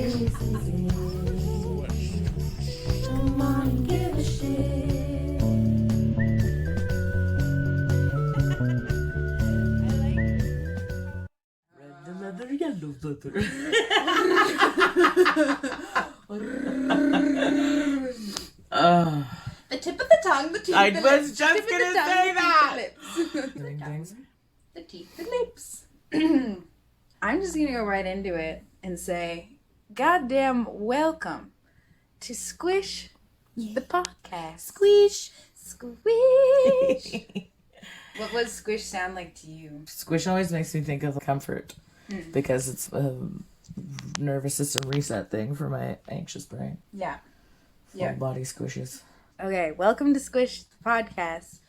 Come on and give a shit. Red leather, yellow leather. The tip of the tongue, the teeth, I the was lips. just The tip of gonna the tongue, say the that. teeth, the lips. Doing things. The teeth, the lips. I'm just gonna go right into it and say, goddamn welcome to Squish the podcast. Squish. Squish. What would Squish sound like to you? Squish always makes me think of comfort because it's a nervous system reset thing for my anxious brain. Yeah. Full body squishes. Okay, welcome to Squish the podcast,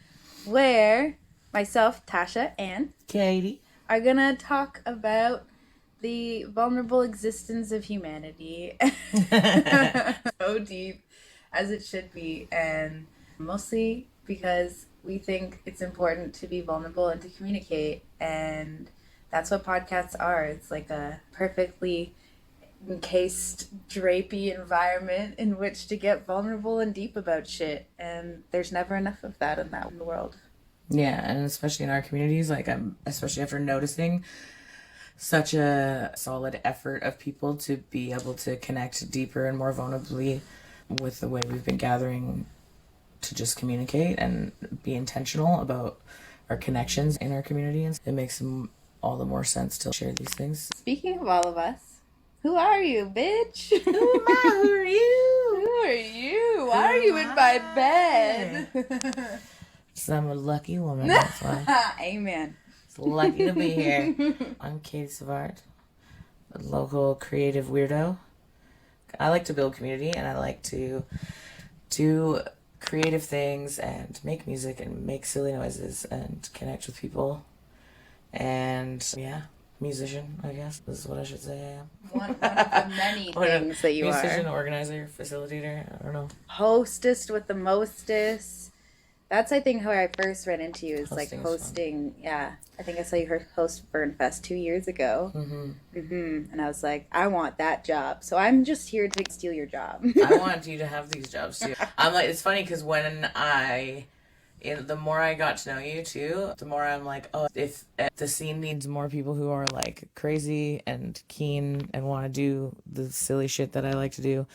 where myself, Tasha, and Kady. are gonna talk about the vulnerable existence of humanity. So deep as it should be, and mostly because we think it's important to be vulnerable and to communicate, and that's what podcasts are. It's like a perfectly encased, drapey environment in which to get vulnerable and deep about shit, and there's never enough of that in the world. Yeah, and especially in our communities, like especially after noticing such a solid effort of people to be able to connect deeper and more vulnerably with the way we've been gathering to just communicate and be intentional about our connections in our community. And it makes all the more sense to share these things. Speaking of all of us, who are you, bitch? Who am I? Who are you? Who are you? Why are you in my bed? So I'm a lucky woman, that's why. Amen. It's lucky to be here. I'm Kady Savard, a local creative weirdo. I like to build community and I like to do creative things and make music and make silly noises and connect with people. And yeah, musician, I guess is what I should say I am. One of the many things that you musician, are. organizer, facilitator, I don't know. Hostess with the mostest. That's, I think, how I first ran into you, is like Hosting is hosting. Yeah. I think I saw you host Burnfest 2 years ago. And I was like, I want that job. So I'm just here to steal your job. I want you to have these jobs too. I'm like, it's funny because the more I got to know you too, the more I'm like, oh, if the scene needs more people who are like crazy and keen and want to do the silly shit that I like to do.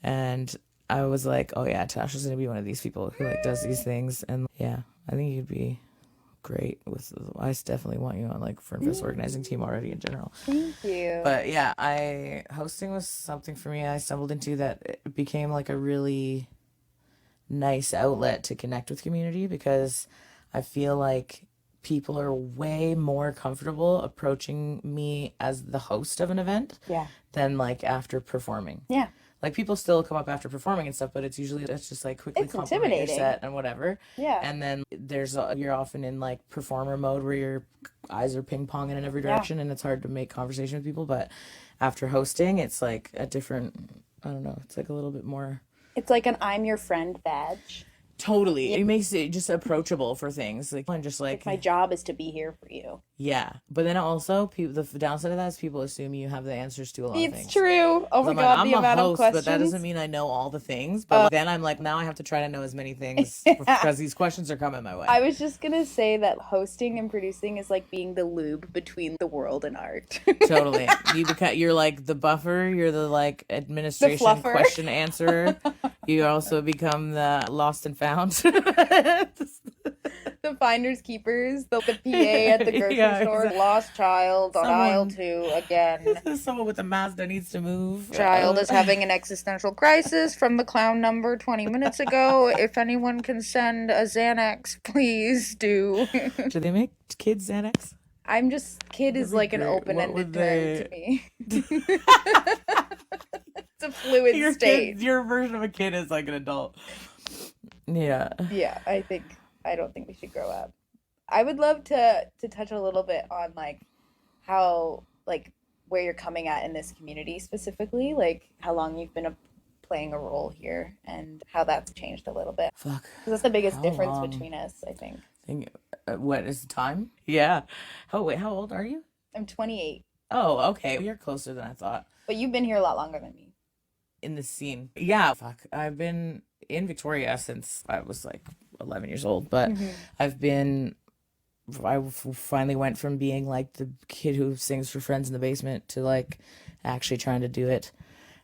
And I was like, oh yeah, Tasha's gonna be one of these people who like does these things. And yeah, I think you'd be great with. I definitely want you on like Fernfest organizing team already in general. Thank you. But yeah, hosting was something for me I stumbled into that it became like a really nice outlet to connect with community, because I feel like people are way more comfortable approaching me as the host of an event than like after performing. Yeah. Like people still come up after performing and stuff, but it's just like quickly compliment your set and whatever. Yeah. And then you're often in like performer mode where your eyes are ping ponging in every direction and it's hard to make conversation with people. But after hosting, it's like a different, I don't know, it's like a little bit more. It's like an I'm your friend badge. Totally. It makes it just approachable for things. Like, I'm just like my job is to be here for you. Yeah. But then also, the downside of that is people assume you have the answers to a lot of things. It's true. Oh my God, I'm the a amount host, of questions. but that doesn't mean I know all the things. But then I'm like, now I have to try to know as many things because these questions are coming my way. I was just going to say that hosting and producing is like being the lube between the world and art. Totally. You're like the buffer. You're the like administration question answerer. You also become the lost and found. The finders keepers, the PA at the grocery store. Exactly. Lost child on aisle 2 again. Someone with a Mazda needs to move. Child is having an existential crisis from the clown number 20 minutes ago. If anyone can send a Xanax, please do. Do they make kids Xanax? I'm just, kid is like an open-ended term to me. It's a fluid state. Your version of a kid is like an adult. Yeah. Yeah, I don't think we should grow up. I would love to touch a little bit on like how, like, where you're coming at in this community specifically, like how long you've been playing a role here and how that's changed a little bit. Fuck. 'Cause that's the biggest difference between us, I think. What is the time? Yeah. Oh wait, how old are you? I'm 28. Oh, okay. You're closer than I thought. But you've been here a lot longer than me. In the scene. Yeah, fuck. I've been in Victoria since I was like 11 years old, but I finally went from being like the kid who sings for friends in the basement to like actually trying to do it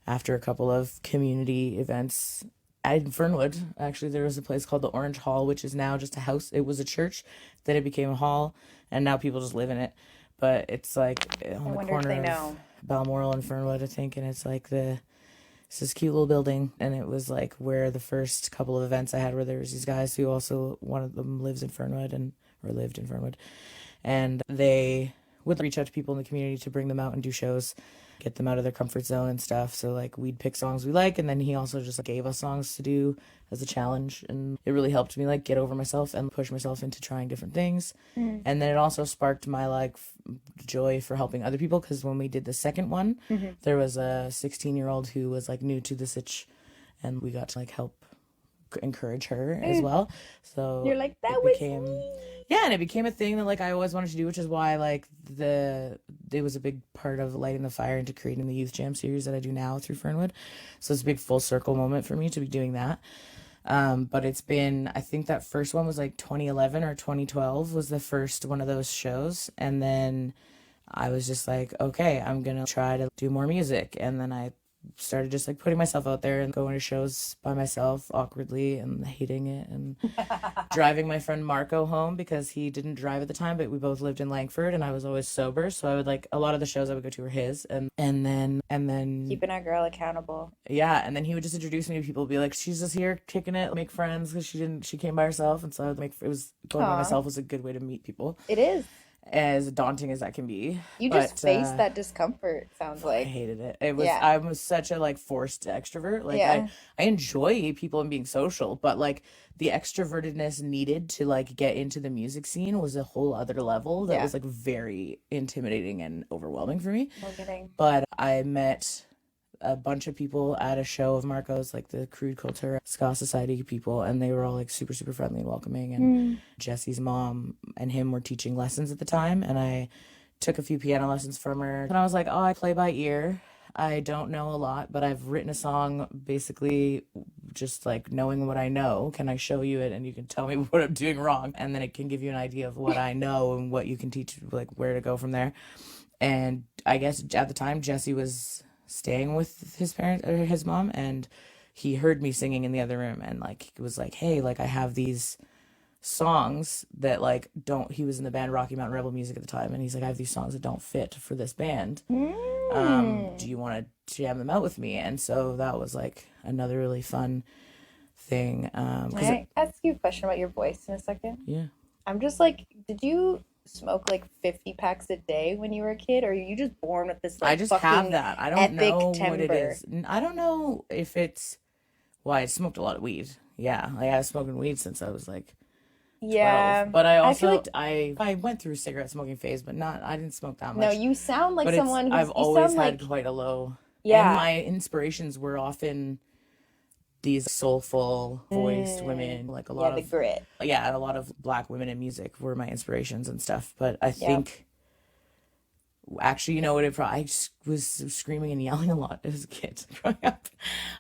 after a couple of community events. In Fernwood, actually, there was a place called the Orange Hall, which is now just a house. It was a church, then it became a hall, and now people just live in it. But it's like on the wonder if they corner know. of Balmoral and Fernwood, I think, and it's like it's this cute little building, and it was like where the first couple of events I had where there was these guys who also, one of them lives in Fernwood or lived in Fernwood, and they would reach out to people in the community to bring them out and do shows, get them out of their comfort zone and stuff. So like we'd pick songs we like, and then he also just like, gave us songs to do as a challenge, and it really helped me like get over myself and push myself into trying different things. And then it also sparked my like joy for helping other people, because when we did the second one, there was a 16-year-old who was like new to the sitch, and we got to like help encourage her as well. So You're like, that it was became me. yeah, and it became a thing that like I always wanted to do, which is why like it was a big part of lighting the fire into creating the youth jam series that I do now through Fernwood. So it's a big full circle moment for me to be doing that. But it's been, I think that first one was like 2011 or 2012 was the first one of those shows, and then I was just like, okay, I'm gonna try to do more music. And then I started just like putting myself out there and going to shows by myself awkwardly and hating it, and driving my friend Marco home because he didn't drive at the time, but we both lived in Langford and I was always sober. So I would like, a lot of the shows I would go to were his, and then Keeping our girl accountable. yeah, and then he would just introduce me to people, be like, she's just here kicking it, make friends, because she came by herself, and so I would make, it was, going by Aw. myself was a good way to meet people, It is. as daunting as that can be. You just But, faced that discomfort, sounds I like. hated it. It was, Yeah. I was such a like forced extrovert. Like Yeah. I enjoy people and being social, but like the extrovertedness needed to like get into the music scene was a whole other level that Yeah. was like very intimidating and overwhelming for me. No kidding. But I met a bunch of people at a show of Marco's, like the Crude Culture Ska Society people, and they were all like super, super friendly and welcoming. And Jesse's mom and him were teaching lessons at the time, and I took a few piano lessons from her. And I was like, oh, I play by ear. I don't know a lot, but I've written a song basically just like knowing what I know. Can I show you it and you can tell me what I'm doing wrong? And then it can give you an idea of what I know and what you can teach, like where to go from there. And I guess at the time, Jesse was staying with his parents or his mom, and he heard me singing in the other room, and like it was like, hey, like I have these songs that like don't, he was in the band Rocky Mountain Rebel Music at the time, and he's like, I have these songs that don't fit for this band. Do you want to jam them out with me? And so that was like another really fun thing. Can I ask you a question about your voice in a second? Yeah. I'm just like, did you smoke like 50 packs a day when you were a kid, or are you just born with this like I just fucking have that. I don't epic know what it timbre? is. I don't know if it's, well, I smoked a lot of weed. Yeah, like I was smoking weed since I was like 12. Yeah, But I I feel also like I went through a cigarette smoking phase, but not, I didn't smoke that no, much. you sound like But someone who's I've you always sound had like quite a low. yeah. And my inspirations were often these soulful voiced women, like a Yeah, lot the of grit. a lot of black women in music were my inspirations and stuff. But I think actually, you know what? I just was screaming and yelling a lot as a kid growing up.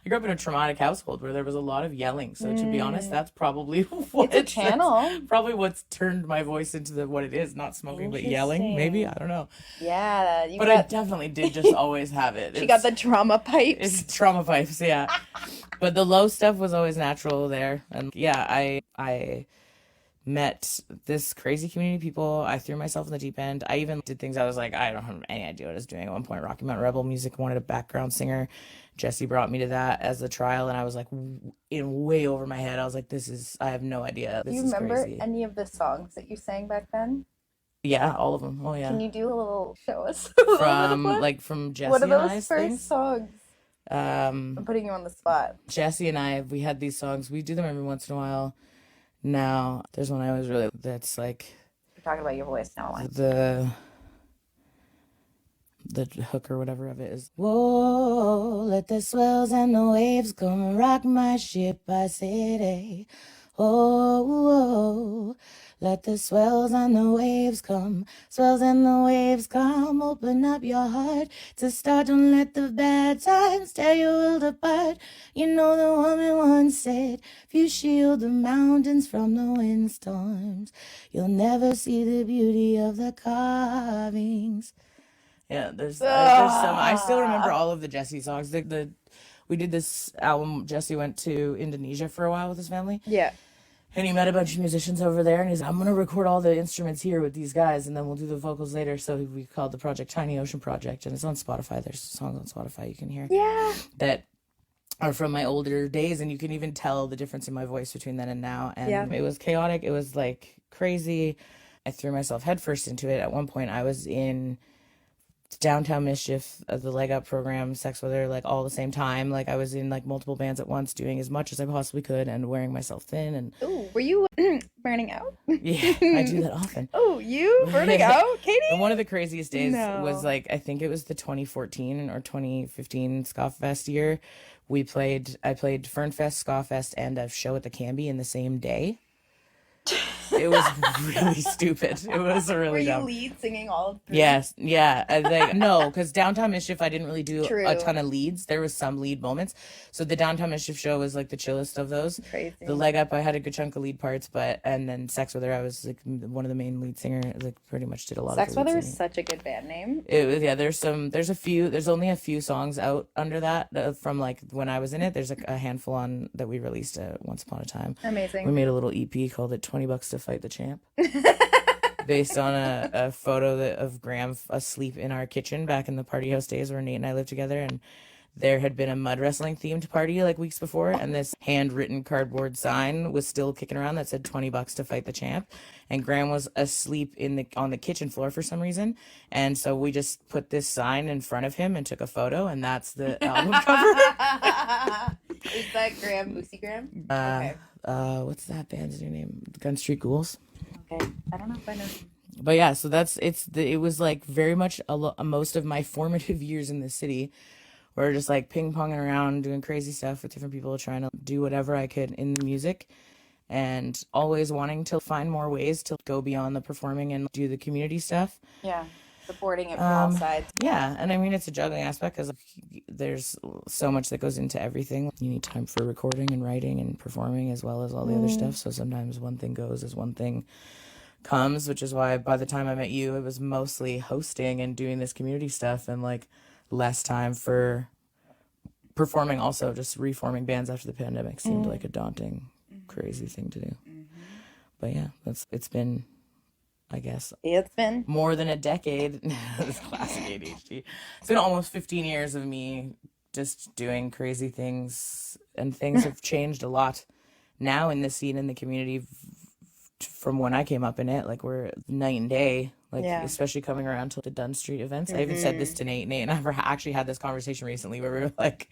I grew up in a traumatic household where there was a lot of yelling. So to be honest, that's probably what It's a channel. probably what's turned my voice into what it is. Not smoking, but yelling. Maybe, I don't know. Yeah, you But I got definitely did just always have it. she got the trauma pipes. It's trauma pipes, yeah. But the low stuff was always natural there. And yeah, I met this crazy community of people. I threw myself in the deep end. I even did things I was like, I don't have any idea what I was doing at one point. Rocky Mountain Rebel Music wanted a background singer. Jesse brought me to that as a trial, and I was like in way over my head. I was like, I have no idea. This Do you is remember crazy. any of the songs that you sang back then? Yeah, all of them. Oh yeah. Can you do a little show us a little bit of From one? like from Jesse What are and those I's first things. songs? I'm putting you on the spot. Jesse and I, we had these songs. We do them every once in a while. Now, there's one I always really, that's like You're talking about your voice now. the hook or whatever of it is. Whoa, let the swells and the waves come rock my ship, I said, hey. Oh, let the swells and the waves come. Swells and the waves come. Open up your heart to start. Don't let the bad times tear your world apart. You know the woman once said, if you shield the mountains from the windstorms, you'll never see the beauty of the carvings. Yeah, there's some. I still remember all of the Jesse songs. We did this album. Jesse went to Indonesia for a while with his family. Yeah. And he met a bunch of musicians over there, and he's like, I'm gonna record all the instruments here with these guys, and then we'll do the vocals later. So we called the project Tiny Ocean Project, and it's on Spotify. There's songs on Spotify you can hear. Yeah. That are from my older days, and you can even tell the difference in my voice between then and now. And it was chaotic. It was like crazy. I threw myself headfirst into it. At one point, I was in Downtown Mischief, the leg up program, Sex With Her, like all the same time. Like I was in like multiple bands at once, doing as much as I possibly could and wearing myself thin. And Ooh, were you burning out? yeah, I do that often. Oh, you burning out, Kady? And one of the craziest days No. was like, I think it was the 2014 or 2015 Ska Fest year. I played Fernfest, Ska Fest, and a show at the Canby in the same day. It was really stupid. It was really Were you dumb. lead singing all of them? Yes, yeah. No, because Downtown Mischief, I didn't really do True. a ton of leads. There was some lead moments. So the Downtown Mischief show was like the chillest of those. Crazy. The leg up, I had a good chunk of lead parts, and then Sex With Her, I was like one of the main lead singer. Like pretty much did a lot Sex of the With lead Her is singing. such a good band name. There's only a few songs out under that from like when I was in it. There's like a handful on that we released once upon a time. Amazing. We made a little EP called it $20 to Fight the Champ. Based on a photo of Graham asleep in our kitchen back in the party house days where Nate and I lived together, and there had been a mud wrestling themed party like weeks before, and this handwritten cardboard sign was still kicking around that said $20 to fight the champ, and Graham was asleep on the kitchen floor for some reason, and so we just put this sign in front of him and took a photo, and that's the album cover. Is that Graham, Boosie Graham? Okay. What's that band's new name? Gun Street Ghouls. Okay. I don't know if I know. But yeah, so it was like very much most of my formative years in the city were just like ping ponging around, doing crazy stuff with different people, trying to do whatever I could in the music, and always wanting to find more ways to go beyond the performing and do the community stuff. Yeah. Supporting it from all sides. Yeah, and I mean, it's a juggling aspect because there's so much that goes into everything. You need time for recording and writing and performing as well as all the other stuff. So sometimes one thing goes as one thing comes, which is why by the time I met you, it was mostly hosting and doing this community stuff and like less time for performing. Also, just reforming bands after the pandemic seemed like a daunting, crazy thing to do. But yeah, it's been, I guess, It's been more than a decade. This classic ADHD. It's been almost 15 years of me just doing crazy things, and things have changed a lot now in the scene, in the community, from when I came up in it. Like we're night and day, like especially coming around to the Dunn Street events. I even said this to Nate and I actually had this conversation recently where we were like,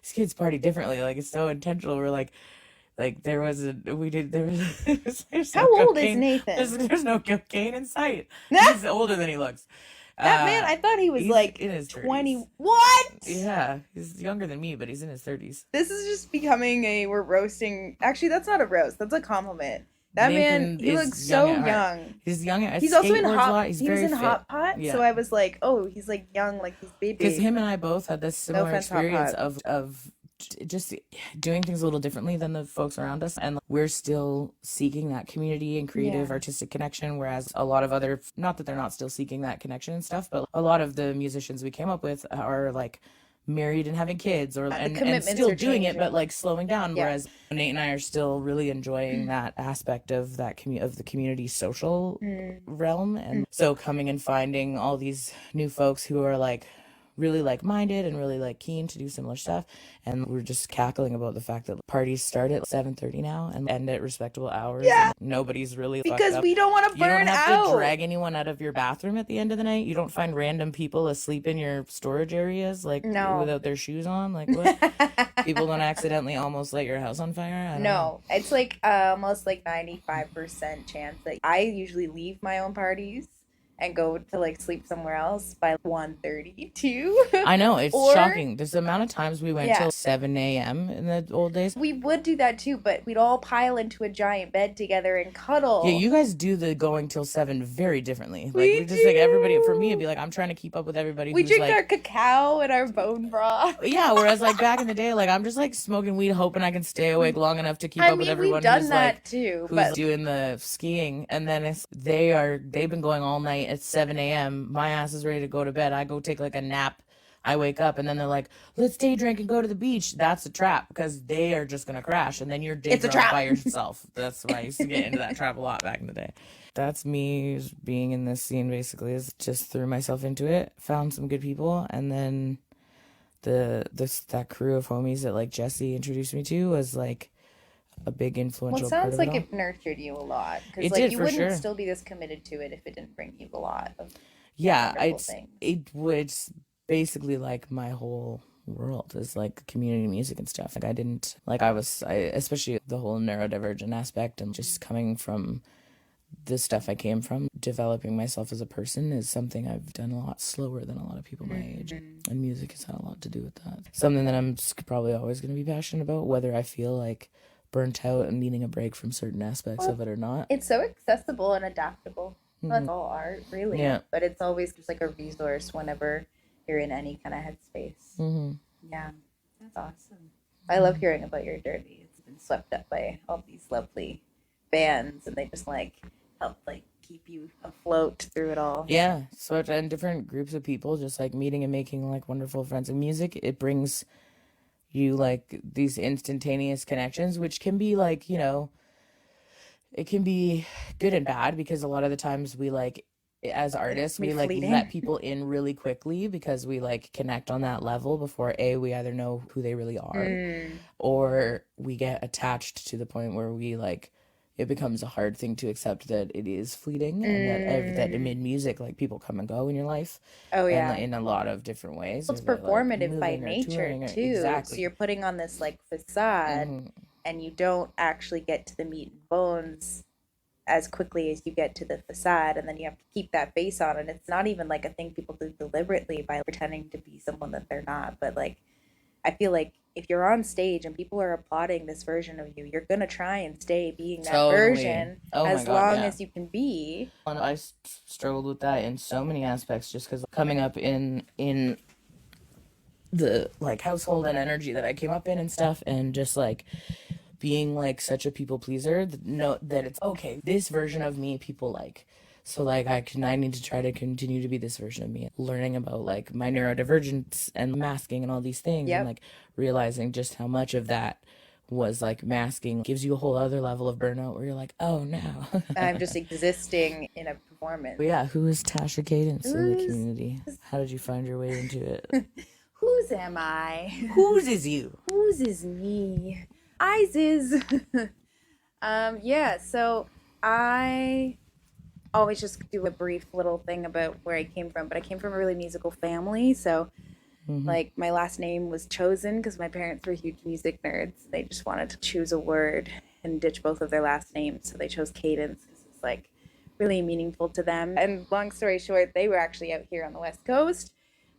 these kids party differently, like it's so intentional. We're like there was How no old is cocaine. Nathan? There's no cocaine in sight. He's older than he looks. That man, I thought he was he's like in his 20. 30s. What? Yeah, he's younger than me, but he's in his 30s. This is just becoming we're roasting. Actually, that's not a roast. That's a compliment. That Nathan man, he is looks so young at heart. young. He's young. He's also in skateboards a Hot. lot. He's He was very in fit. Hot Pot, Yeah. so I was like, oh, he's like young, like he's baby. Because him and I both had this similar offense, Hot experience Pot. of just doing things a little differently than the folks around us, and we're still seeking that community and creative artistic connection, whereas a lot of other, not that they're not still seeking that connection and stuff, but a lot of the musicians we came up with are like married and having kids, or and still are doing it, changing. but like slowing down. Yeah. Whereas Nate and I are still really enjoying that aspect of that of the community social realm, and so coming and finding all these new folks who are like really like-minded and really like keen to do similar stuff, and we're just cackling about the fact that parties start at 7:30 now and end at respectable hours. Yeah. And nobody's really fucked because up. we don't want to You burn don't have out. to drag anyone out of your bathroom at the end of the night. You don't find random people asleep in your storage areas, like No. without their shoes on. Like what? People don't accidentally almost light your house on fire. I don't know. No, it's like almost like 95% chance that I usually leave my own parties and go to like sleep somewhere else by 1:32. I know, it's Or- shocking. There's the amount of times we went Yeah. till 7 a.m. in the old days. We would do that too, but we'd all pile into a giant bed together and cuddle. Yeah, you guys do the going till 7 very differently. Like, We we just, like, everybody, for do. me, it'd be like, I'm trying to keep up with everybody We who's, drink like, our cacao and our bone broth. yeah, whereas, like, back in the day, like, I'm just, like, smoking weed, hoping I can stay awake long enough to keep up with everyone we've done who's, that like, too, who's but doing the skiing. And then they've been going all night at 7 a.m. My ass is ready to go to bed. I go take, like, a nap. I wake up and then they're like, let's day drink and go to the beach. That's a trap because they are just going to crash and then you're day It's a drunk trap. by yourself. That's why I used to get into that trap a lot back in the day. That's me being in this scene, basically, is just threw myself into it, found some good people, and then that crew of homies that, like, Jesse introduced me to was, like, a big influential well, it part sounds of like it all. it nurtured you a lot. Because It like did, you for wouldn't sure. still be this committed to it if it didn't bring you a lot of Yeah, wonderful things. it would basically, like, my whole world is like community music and stuff. Like, especially the whole neurodivergent aspect and just coming from the stuff I came from, developing myself as a person is something I've done a lot slower than a lot of people my age. And music has had a lot to do with that. Something that I'm probably always going to be passionate about, whether I feel like burnt out and needing a break from certain aspects of it or not. It's so accessible and adaptable. That's all art, really. Yeah. But it's always just like a resource whenever you're in any kind of headspace. Mm-hmm. Yeah, that's awesome. I love hearing about your journey. It's been swept up by all these lovely bands, and they just like help like keep you afloat through it all. Yeah, so and different groups of people just like meeting and making like wonderful friends. And music, it brings you like these instantaneous connections, which can be like, it can be good and bad because a lot of the times we like, as artists, we like fleeting. let people in really quickly because we like connect on that level before we either know who they really are or we get attached to the point where we like, it becomes a hard thing to accept that it is fleeting and that in music, like, people come and go in your life. Oh, yeah. And in a lot of different ways. It's Or they're, like, performative by moving or nature touring or- too. Exactly. So you're putting on this like facade, and you don't actually get to the meat and bones as quickly as you get to the facade, and then you have to keep that face on. And it's not even like a thing people do deliberately by pretending to be someone that they're not. But like, I feel like if you're on stage and people are applauding this version of you, you're gonna try and stay being that Totally. version Oh my as God, long yeah. as you can be. And I struggled with that in so many aspects just because coming up in the like household and energy that I came up in and stuff, and just like being like such a people pleaser, that it's okay, this version of me people like, so like I need to try to continue to be this version of me, learning about like my neurodivergence and masking and all these things. Yep. And like realizing just how much of that was like masking gives you a whole other level of burnout where you're like, oh no. I'm just existing in a performance. But yeah, who is Tasha Cadence in the Who's- community? How did you find your way into it? Whose am I? Whose is you? Whose is me? I's is. Yeah, so I always just do a brief little thing about where I came from, but I came from a really musical family, so like my last name was chosen because my parents were huge music nerds. They just wanted to choose a word and ditch both of their last names, so they chose Cadence because it's like really meaningful to them. And long story short, they were actually out here on the West Coast,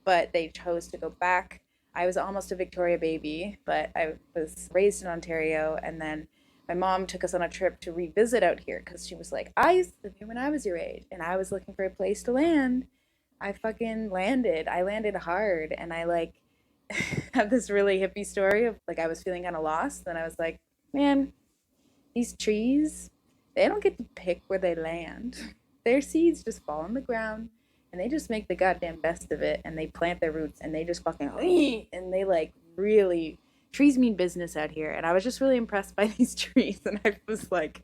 but they chose to go back. I was almost a Victoria baby, but I was raised in Ontario, and then my mom took us on a trip to revisit out here because she was like, I used to live here when I was your age, and I was looking for a place to land. I fucking landed. I landed hard, and I like have this really hippie story of like I was feeling kind of lost, and I was like, man, these trees, they don't get to pick where they land. Their seeds just fall on the ground, and they just make the goddamn best of it, and they plant their roots, and they just fucking and they like really, trees mean business out here. And I was just really impressed by these trees, and I was like,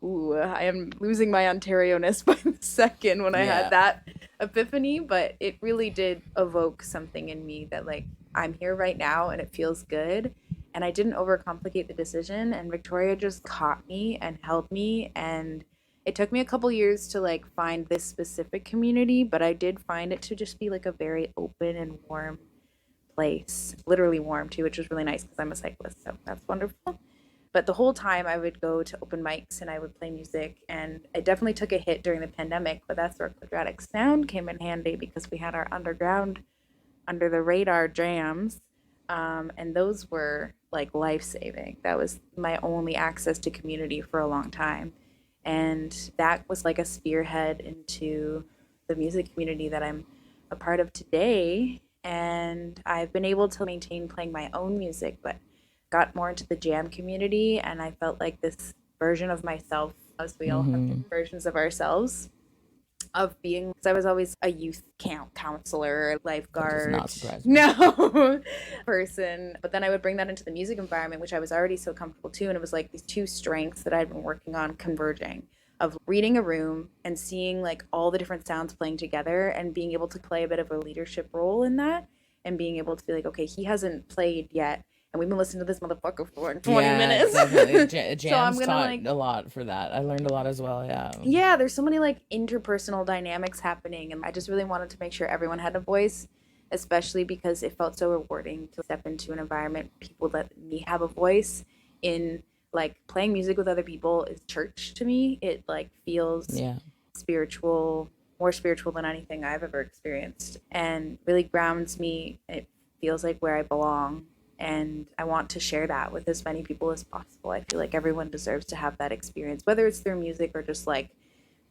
ooh, I am losing my Ontario-ness by the second when I Yeah. had that epiphany. But it really did evoke something in me that like I'm here right now and it feels good, and I didn't overcomplicate the decision, and Victoria just caught me and held me. And it took me a couple years to like find this specific community, but I did find it to just be like a very open and warm place, literally warm too, which was really nice because I'm a cyclist, so that's wonderful. But the whole time I would go to open mics and I would play music. And it definitely took a hit during the pandemic, but that's where Quadratic Sound came in handy because we had our underground, under the radar jams. And those were like life saving. That was my only access to community for a long time. And that was like a spearhead into the music community that I'm a part of today. And I've been able to maintain playing my own music, but got more into the jam community. And I felt like this version of myself, as we all have different versions of ourselves, of being, because I was always a youth camp counselor, lifeguard, not surprising. no person. But then I would bring that into the music environment, which I was already so comfortable to. And it was like these two strengths that I'd been working on converging, of reading a room and seeing like all the different sounds playing together and being able to play a bit of a leadership role in that, and being able to be like, okay, he hasn't played yet, and we've been listening to this motherfucker for 20 minutes. Definitely. So Jams I'm gonna taught like a lot for that. I learned a lot as well. yeah, there's so many like interpersonal dynamics happening, and I just really wanted to make sure everyone had a voice, especially because it felt so rewarding to step into an environment people let me have a voice in. Like playing music with other people is church to me. It like feels spiritual, more spiritual than anything I've ever experienced, and really grounds me. It feels like where I belong, and I want to share that with as many people as possible. I feel like everyone deserves to have that experience, whether it's through music or just like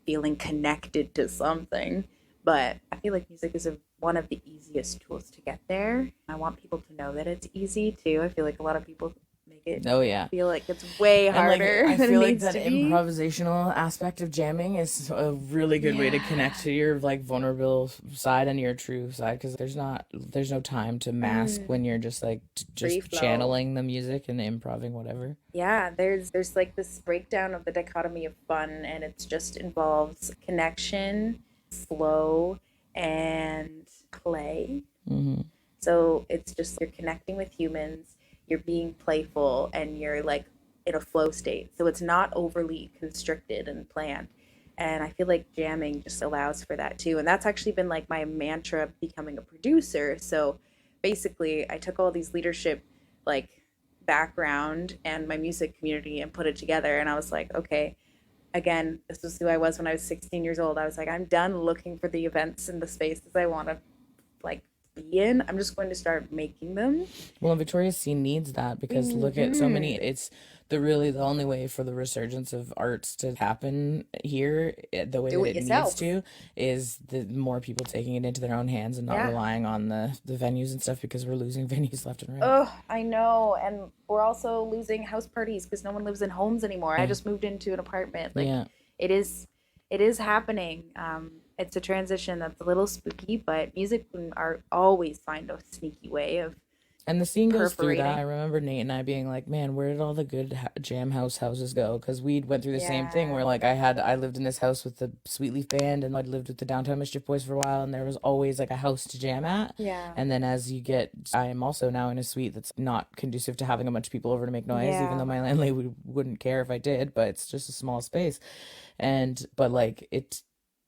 feeling connected to something. But I feel like music is one of the easiest tools to get there. I want people to know that it's easy too. I feel like a lot of people make it feel like it's way harder. And, like, I than feel it like needs that to be. improvisational aspect of jamming is a really good way to connect to your like vulnerable side and your true side, because there's no time to mask when you're just like just channeling the music and improving whatever. Yeah, there's like this breakdown of the dichotomy of fun, and it just involves connection, flow, and play. So it's just you're connecting with humans, you're being playful, and you're like in a flow state. So it's not overly constricted and planned. And I feel like jamming just allows for that too. And that's actually been like my mantra becoming a producer. So basically, I took all these leadership like background and my music community and put it together. And I was like, okay, again, this was who I was when I was 16 years old. I was like, I'm done looking for the events and the spaces I want to like be in. I'm just going to start making them. Well, Victoria's scene needs that, because look at so many. It's the only way for the resurgence of arts to happen here, the way that it needs to, is the more people taking it into their own hands and not relying on the venues and stuff, because we're losing venues left and right. Oh, I know. And we're also losing house parties because no one lives in homes anymore. I just moved into an apartment. Like it is happening. It's a transition that's a little spooky, but music and art always find a sneaky way of And the scene goes through that. I remember Nate and I being like, man, where did all the good jam house houses go? Because we went through the same thing where like I lived in this house with the Sweetleaf Band, and I'd lived with the Downtown Mischief Boys for a while, and there was always like a house to jam at. And then I am also now in a suite that's not conducive to having a bunch of people over to make noise, even though my landlady wouldn't care if I did, but it's just a small space. But like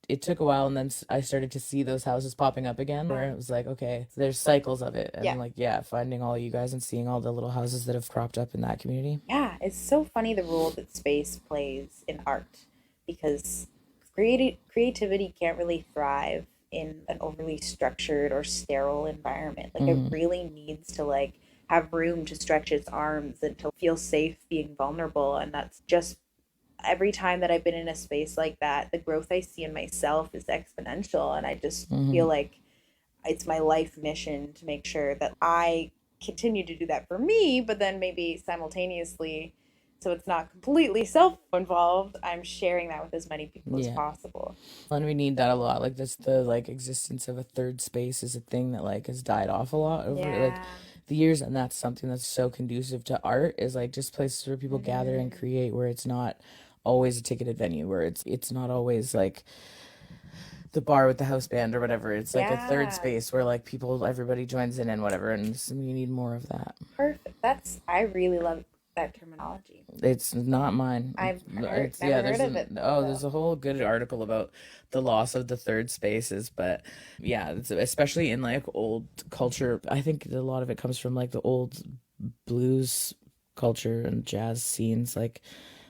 it took a while, and then I started to see those houses popping up again, where it was like, okay, there's cycles of it. And like, finding all you guys and seeing all the little houses that have cropped up in that community. Yeah, it's so funny the role that space plays in art, because creativity can't really thrive in an overly structured or sterile environment. Like it really needs to like have room to stretch its arms and to feel safe being vulnerable. And that's just every time that I've been in a space like that, the growth I see in myself is exponential. And I just feel like it's my life mission to make sure that I continue to do that for me, but then maybe simultaneously, so it's not completely self-involved, I'm sharing that with as many people as possible. And we need that a lot. Like the like existence of a third space is a thing that like has died off a lot over like the years, and that's something that's so conducive to art, is like just places where people gather and create, where it's not always a ticketed venue, where it's not always like the bar with the house band or whatever. It's like a third space where like everybody joins in and whatever, and so we need more of that. Perfect. I really love that terminology. It's not mine. I've never heard of it. There's a whole good article about the loss of the third spaces, but it's especially in like old culture. I think a lot of it comes from like the old blues culture and jazz scenes, like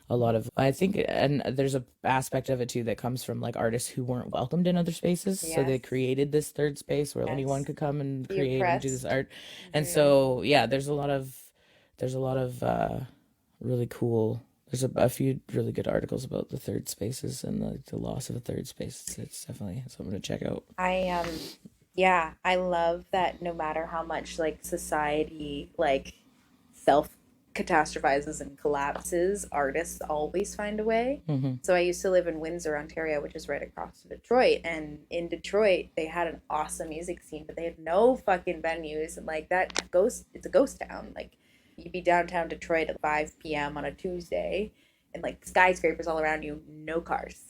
a lot of, I think, and there's a aspect of it too that comes from like artists who weren't welcomed in other spaces, so they Yes. created this third space where anyone Yes. could come and The create and do this oppressed. art. And so yeah, there's a lot of really cool, there's a few really good articles about the third spaces and the loss of a third space. It's definitely something to check out. Yeah, I love that no matter how much like society like self catastrophizes and collapses, artists always find a way. So I used to live in Windsor, Ontario, which is right across from Detroit, and in Detroit they had an awesome music scene, but they had no fucking venues, and like that ghost, it's a ghost town. Like you'd be downtown Detroit at 5 p.m. on a Tuesday and like skyscrapers all around you, no cars.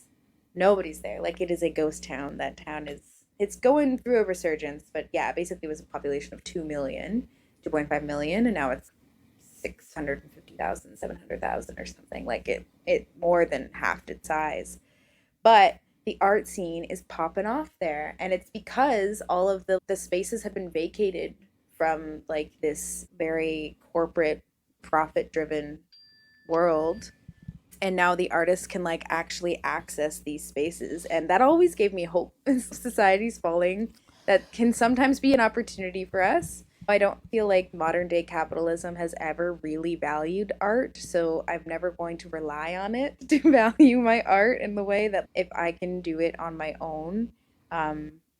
Nobody's there. Like it is a ghost town. That town is, it's going through a resurgence, but yeah, basically it was a population of 2 million, 2.5 million, and now it's 650,000, 700,000, or something. Like it more than halved its size. But the art scene is popping off there, and it's because all of the spaces have been vacated from like this very corporate profit driven world, and now the artists can like actually access these spaces, and that always gave me hope. Society's falling, that can sometimes be an opportunity for us. I don't feel like modern day capitalism has ever really valued art, so I'm never going to rely on it to value my art in the way that if I can do it on my own,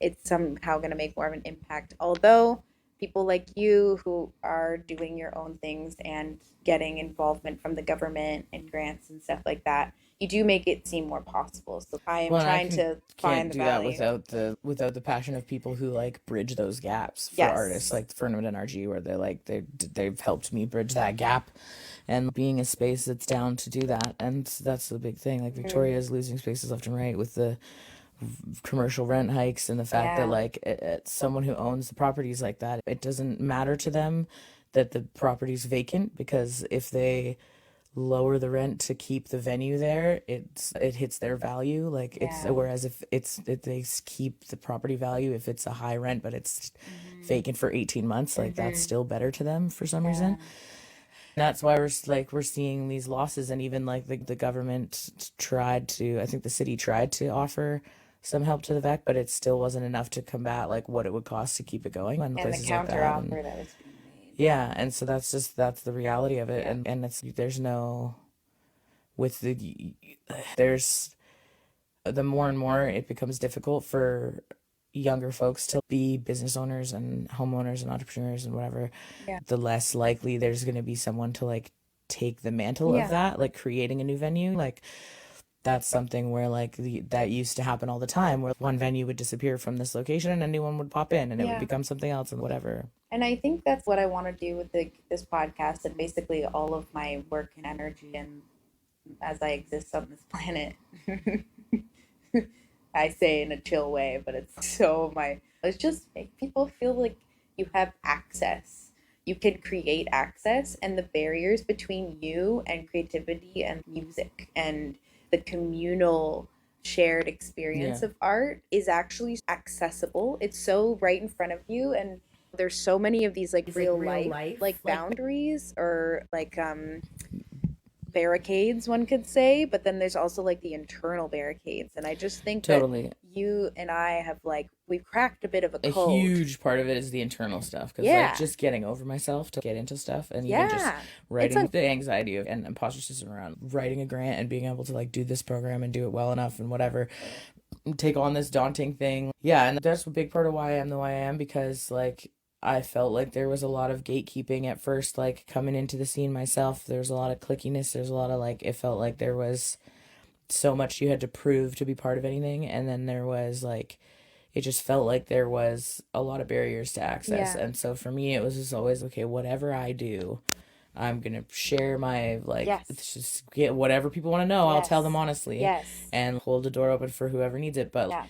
it's somehow going to make more of an impact. Although people like you who are doing your own things and getting involvement from the government and grants and stuff like that, you do make it seem more possible. So I am Well, and I trying to find can't the do that value. without the passion of people who like bridge those gaps for Yes. artists like Fernwood and RG, where they've helped me bridge that gap, and being a space that's down to do that. And that's the big thing. Like Victoria is losing spaces left and right with the commercial rent hikes and the fact that Yeah. like someone who owns the properties like that, it doesn't matter to them that the property's vacant, because if they lower the rent to keep the venue there, it hits their value. Like it's, Yeah. whereas if they keep the property value, if it's a high rent but it's vacant for 18 months, like that's still better to them for some reason. That's why we're seeing these losses. And even like the government tried to, I think the city tried to offer some help to the VEC, but it still wasn't enough to combat like what it would cost to keep it going and And the places like counter that. offer that was being made. Yeah, and so that's the reality of it. Yeah. And it's, there's no, with there's, the more and more it becomes difficult for younger folks to be business owners and homeowners and entrepreneurs and whatever, Yeah. the less likely there's going to be someone to like take the mantle Yeah. of that, like creating a new venue. Like that's something where like that used to happen all the time, where one venue would disappear from this location and a new one would pop in and it would Yeah. become something else and whatever. And I think that's what I want to do with this podcast and basically all of my work and energy, and as I exist on this planet. I say in a chill way, but it's just make people feel like you have access. You can create access, and the barriers between you and creativity and music and the communal shared experience Yeah. of art is actually accessible. It's so right in front of you, and there's so many of these like real life like boundaries or like barricades, one could say, but then there's also like the internal barricades, and I just think Totally. that you and I have like, we've cracked a bit of a A code. huge part of it is the internal stuff, because Yeah. like just getting over myself to get into stuff, and even just Yeah. writing the anxiety of and imposter system around writing a grant and being able to like do this program and do it well enough and whatever, take on this daunting thing. Yeah, and that's a big part of why I am the way I am, because like I felt like there was a lot of gatekeeping at first, like coming into the scene myself. There was a lot of clickiness. There's a lot of like, it felt like there was so much you had to prove to be part of anything. And then there was like, it just felt like there was a lot of barriers to access. Yeah. And so for me, it was just always, okay, whatever I do, I'm going to share my, like, Yes. it's just get whatever people want to know. I'll tell them honestly. Yes. And hold the door open for whoever needs it. But Yeah.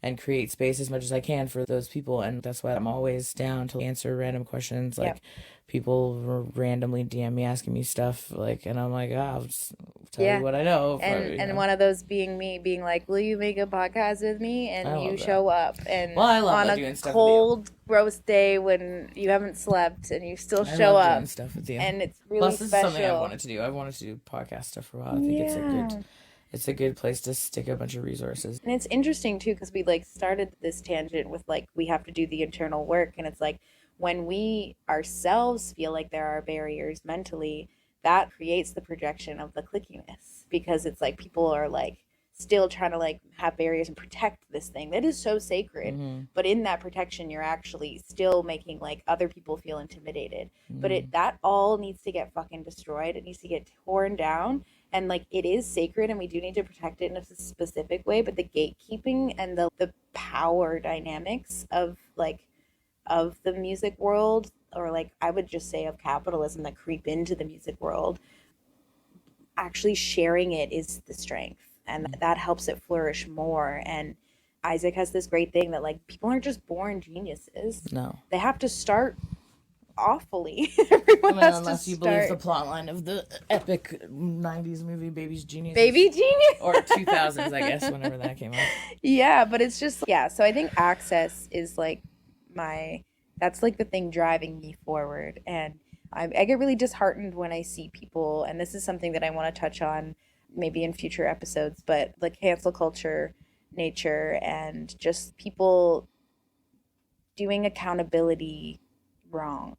and create space as much as I can for those people. And that's why I'm always down to answer random questions. Like people randomly DM me asking me stuff, like, and I'm like, I'll just tell you what I know. And one of those being me, being like, will you make a podcast with me? And you show up. And I love on doing a stuff cold, gross day when you haven't slept and you still show up. Doing stuff with you. And it's really Plus, this special. is something I wanted to do. I wanted to do podcast stuff for a while. I think it's a good place to stick a bunch of resources. And it's interesting too, because we like started this tangent with like, we have to do the internal work. And it's like, when we ourselves feel like there are barriers mentally, that creates the projection of the clickiness, because it's like people are like still trying to like have barriers and protect this thing that is so sacred. But in that protection, you're actually still making like other people feel intimidated. But that all needs to get fucking destroyed. It needs to get torn down. And like, it is sacred and we do need to protect it in a specific way, but the gatekeeping and the power dynamics of the music world, or like I would just say of capitalism that creep into the music world, actually sharing it is the strength, and that helps it flourish more. And Isaac has this great thing that like people aren't just born geniuses. No. They have to start awfully. Everyone has unless to you start. believe the plot line of the epic 90s movie Baby's Genius. Baby Genius. Or 2000s, I guess, whenever that came out. Yeah, but it's just, so I think access is like that's like the thing driving me forward. And I get really disheartened when I see people, and this is something that I want to touch on maybe in future episodes, but the cancel culture nature and just people doing accountability wrong.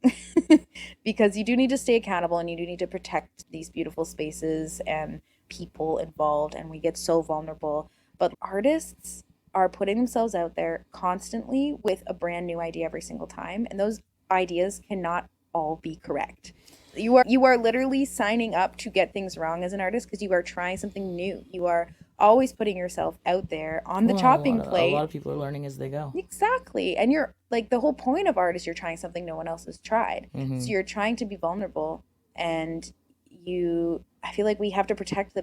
Because you do need to stay accountable and you do need to protect these beautiful spaces and people involved, and we get so vulnerable. But artists are putting themselves out there constantly with a brand new idea every single time, and those ideas cannot all be correct. You are literally signing up to get things wrong as an artist, because you are trying something new. You are always putting yourself out there on the chopping plate. A lot of people are learning as they go. Exactly. And you're like, the whole point of art is you're trying something no one else has tried. So you're trying to be vulnerable, and I feel like we have to protect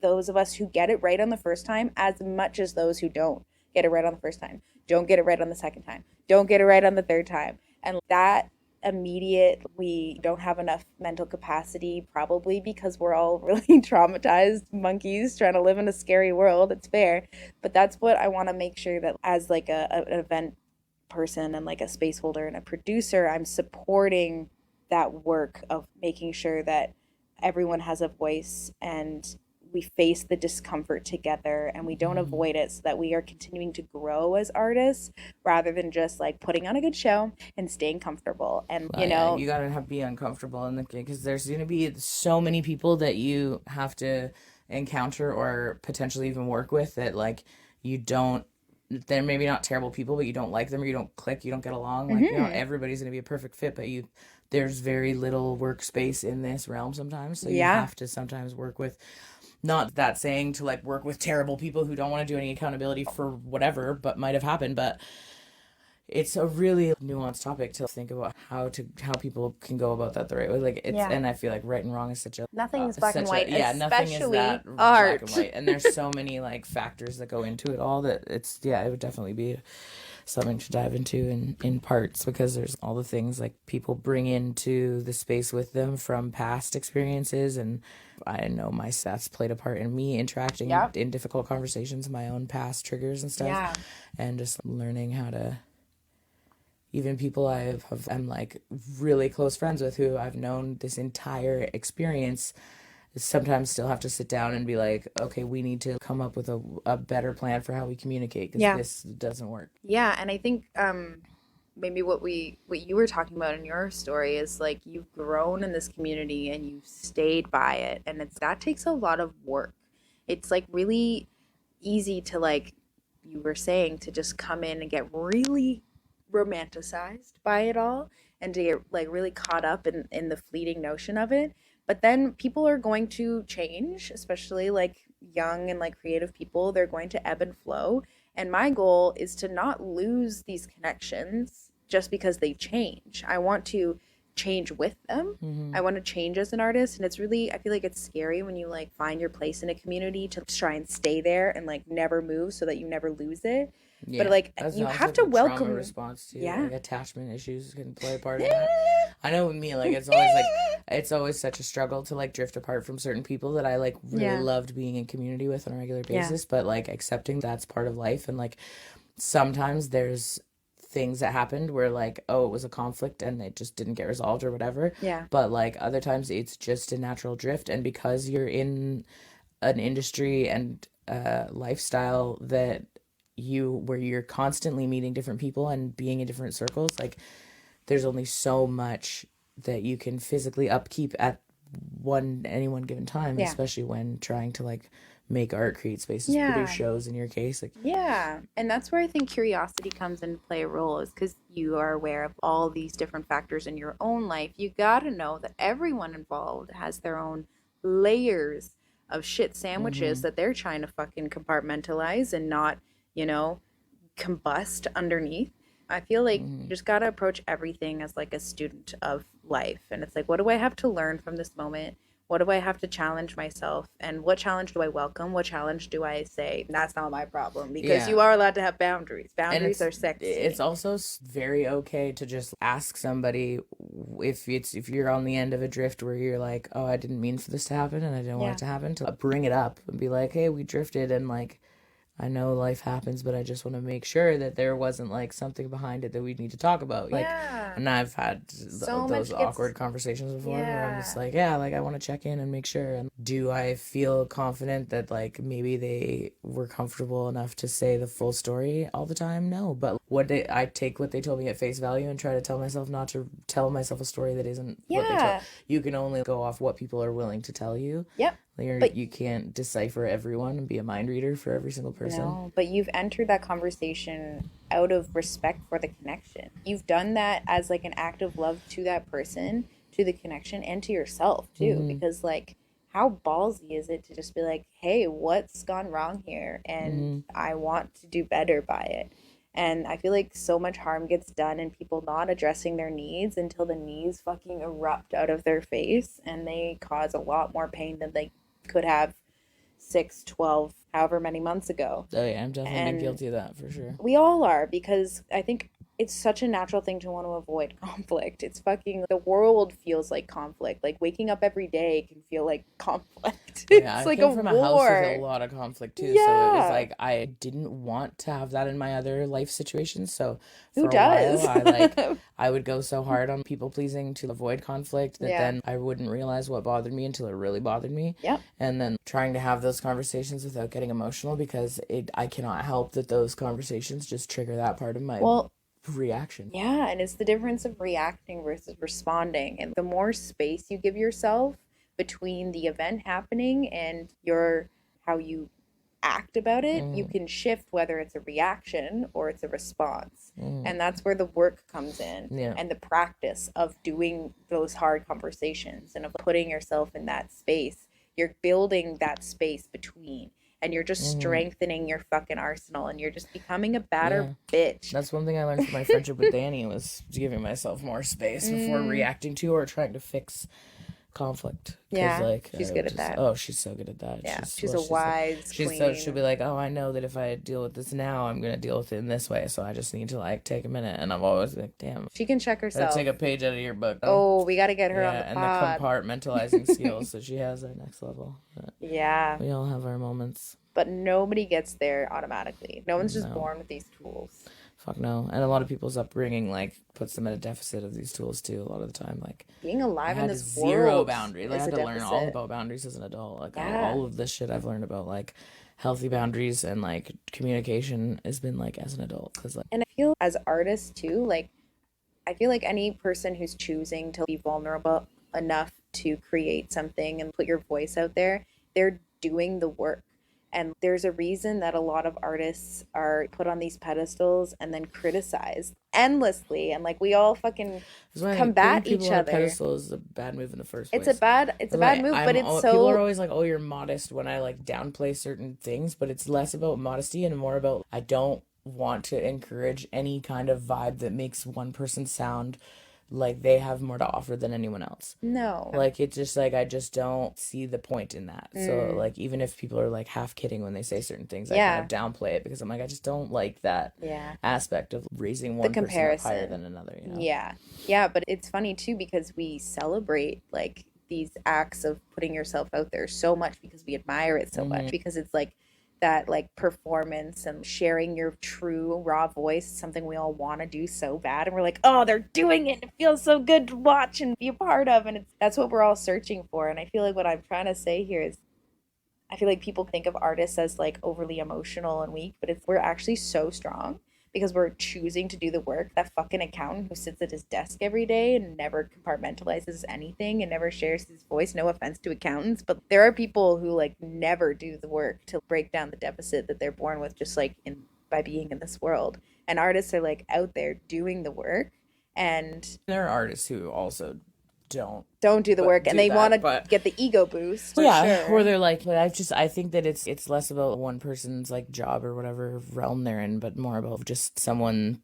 those of us who get it right on the first time as much as those who don't get it right on the first time, don't get it right on the second time, don't get it right on the third time. And that immediate, we don't have enough mental capacity, probably because we're all really traumatized monkeys trying to live in a scary world. It's fair. But that's what I want to make sure that as like an event person and like a space holder and a producer, I'm supporting that work of making sure that everyone has a voice and we face the discomfort together and we don't avoid it, so that we are continuing to grow as artists rather than just like putting on a good show and staying comfortable. And you know, you gotta be uncomfortable in the, because there's gonna be so many people that you have to encounter or potentially even work with that like they're maybe not terrible people, but you don't like them or you don't click, you don't get along. Like not everybody's gonna be a perfect fit, but there's very little workspace in this realm sometimes, so you have to sometimes work with. Not that saying to like work with terrible people who don't want to do any accountability for whatever, but might have happened. But it's a really nuanced topic to think about how people can go about that the right way. Like and I feel like right and wrong is such a nothing is black and white. Nothing is that art. Black and white. And there's so many like factors that go into it all that it would definitely be something to dive into in parts, because there's all the things like people bring into the space with them from past experiences, and I know that's played a part in me interacting in difficult conversations, my own past triggers and stuff, and just learning how to, even people I'm like really close friends with who I've known this entire experience, sometimes still have to sit down and be like, okay, we need to come up with a better plan for how we communicate, because this doesn't work. Yeah, and I think maybe what you were talking about in your story is like you've grown in this community and you've stayed by it, and that takes a lot of work. It's like really easy to, like you were saying, to just come in and get really romanticized by it all and to get like really caught up in the fleeting notion of it. But then people are going to change, especially like young and like creative people. They're going to ebb and flow. And my goal is to not lose these connections just because they change. I want to change with them. I want to change as an artist. And it's really, I feel like it's scary when you like find your place in a community to try and stay there and like never move so that you never lose it. Yeah, But like that you sounds have like to a trauma welcome. response too. Yeah. Like attachment issues can play a part in that. I know with me, like it's always such a struggle to like drift apart from certain people that I like really Yeah. loved being in community with on a regular Yeah. basis. But like accepting that's part of life, and like sometimes there's things that happened where like, oh, it was a conflict and it just didn't get resolved or whatever. Yeah. But like other times it's just a natural drift, and because you're in an industry and lifestyle that where you're constantly meeting different people and being in different circles, like there's only so much that you can physically upkeep at any one given time, Yeah. especially when trying to like make art, create spaces, Yeah. produce shows in your case. Like Yeah. And that's where I think curiosity comes into play a role, is because you are aware of all these different factors in your own life. You got to know that everyone involved has their own layers of shit sandwiches that they're trying to fucking compartmentalize and not, you know, combust underneath. I feel like you just got to approach everything as like a student of life. And it's like, what do I have to learn from this moment? What do I have to challenge myself? And what challenge do I welcome? What challenge do I say, that's not my problem? Because Yeah. you are allowed to have boundaries. and Boundaries are sexy. it's also very okay to just ask somebody if you're on the end of a drift where you're like, oh, I didn't mean for this to happen and I didn't want Yeah. it to happen, to bring it up and be like, hey, we drifted, and like I know life happens, but I just want to make sure that there wasn't like something behind it that we need to talk about. Like, Yeah. and I've had So those much awkward gets- conversations before where I'm Yeah. just like, yeah, like I want to check in and make sure. And do I feel confident that like maybe they were comfortable enough to say the full story all the time? No, but I take what they told me at face value and try to tell myself not to tell myself a story that isn't what they tell. Yeah. You can only go off what people are willing to tell you. Yep. But you can't decipher everyone and be a mind reader for every single person. No, but you've entered that conversation out of respect for the connection. You've done that as like an act of love to that person, to the connection, and to yourself too. Because like, how ballsy is it to just be like, hey, what's gone wrong here? And I want to do better by it. And I feel like so much harm gets done in people not addressing their needs until the needs fucking erupt out of their face, and they cause a lot more pain than they could have 6, 12, however many months ago. Oh yeah, I'm definitely And guilty of that for sure. We all are, because I think it's such a natural thing to want to avoid conflict. It's fucking, the world feels like conflict. Like waking up every day can feel like conflict. Yeah, It's I like came a from a war. house with a lot of conflict too, so it Yeah. was like I didn't want to have that in my other life situations. So for Who a does? while, I would go so hard on people pleasing to avoid conflict that Yeah. then I wouldn't realize what bothered me until it really bothered me. Yep. And then trying to have those conversations without getting emotional, because I cannot help that those conversations just trigger that part of my Well, reaction. yeah, and it's the difference of reacting versus responding. And the more space you give yourself between the event happening and how you act about it, you can shift whether it's a reaction or it's a response. And that's where the work comes in. Yeah. And the practice of doing those hard conversations and of putting yourself in that space. You're building that space between, and you're just strengthening your fucking arsenal, and you're just becoming a better bitch. That's one thing I learned from my friendship with Danny, was giving myself more space before reacting to or trying to fix conflict. 'Cause, Yeah, like, she's I good would at that. Oh, she's so good at that. Yeah, she's a wise queen. She'll be like, oh, I know that if I deal with this now, I'm gonna deal with it in this way. So I just need to like take a minute. And I'm always like, damn, She can check gotta herself. take a page out of your book. Oh, we got to get her yeah, on the and pod. the compartmentalizing skills that she has at next level. But Yeah, we all have our moments. but nobody gets there automatically. No one's just No. born with these tools. Fuck no. And a lot of people's upbringing like puts them at a deficit of these tools too. A lot of the time, like. Being alive I in had this zero world boundaries. I is had a to learn all deficit. about boundaries as an adult. Like Yeah. all of this shit I've learned about like healthy boundaries and like communication has been like as an adult, because like And I feel as artists too, like I feel like any person who's choosing to be vulnerable enough to create something and put your voice out there, they're doing the work. And there's a reason that a lot of artists are put on these pedestals and then criticized endlessly. And like we all fucking that's why combat putting people each on a other. pedestal is a bad move in the first place. It's a bad move, but it's so people are always like, oh, you're modest when I like downplay certain things, but it's less about modesty and more about I don't want to encourage any kind of vibe that makes one person sound like they have more to offer than anyone else. No. Like, it's just like I just don't see the point in that. So like, even if people are like half kidding when they say certain things, I kind of downplay it because I'm like, I just don't like that aspect of raising one person up higher than another, you know? Yeah, but it's funny too because we celebrate like these acts of putting yourself out there so much because we admire it so much, because it's like that like performance and sharing your true raw voice is something we all want to do so bad, and we're like, oh, they're doing it, it feels so good to watch and be a part of, and that's what we're all searching for. And I feel like what I'm trying to say here is I feel like people think of artists as like overly emotional and weak, but we're actually so strong because we're choosing to do the work. That fucking accountant who sits at his desk every day and never compartmentalizes anything and never shares his voice. No offense to accountants, but there are people who like never do the work to break down the deficit that they're born with, just like by being in this world. And artists are like out there doing the work, and there are artists who also don't do the work, and they want to get the ego boost. Or they're like, but I think that it's less about one person's like job or whatever realm they're in, but more about just someone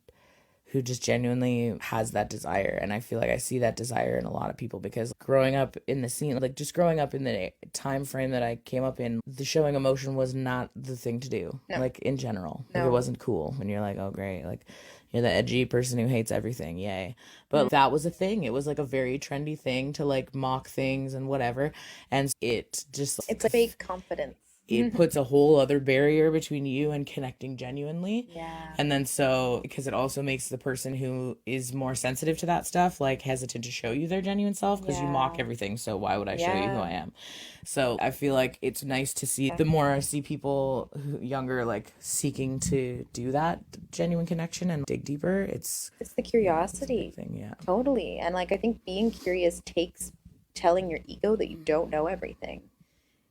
who just genuinely has that desire. And I feel like I see that desire in a lot of people because growing up in the scene, like just growing up in the time frame that I came up in, the showing emotion was not the thing to do. No. Like in general, like it wasn't cool. And you're like, oh great, like you're the edgy person who hates everything, yay. But that was a thing. It was like a very trendy thing to like mock things and whatever. And it's a fake confidence. It puts a whole other barrier between you and connecting genuinely. Yeah. And then because it also makes the person who is more sensitive to that stuff like hesitant to show you their genuine self because you mock everything. So why would I show you who I am? So I feel like it's nice to see, the more I see people younger like seeking to do that genuine connection and dig deeper, it's the curiosity thing. Yeah, totally. And like I think being curious takes telling your ego that you don't know everything.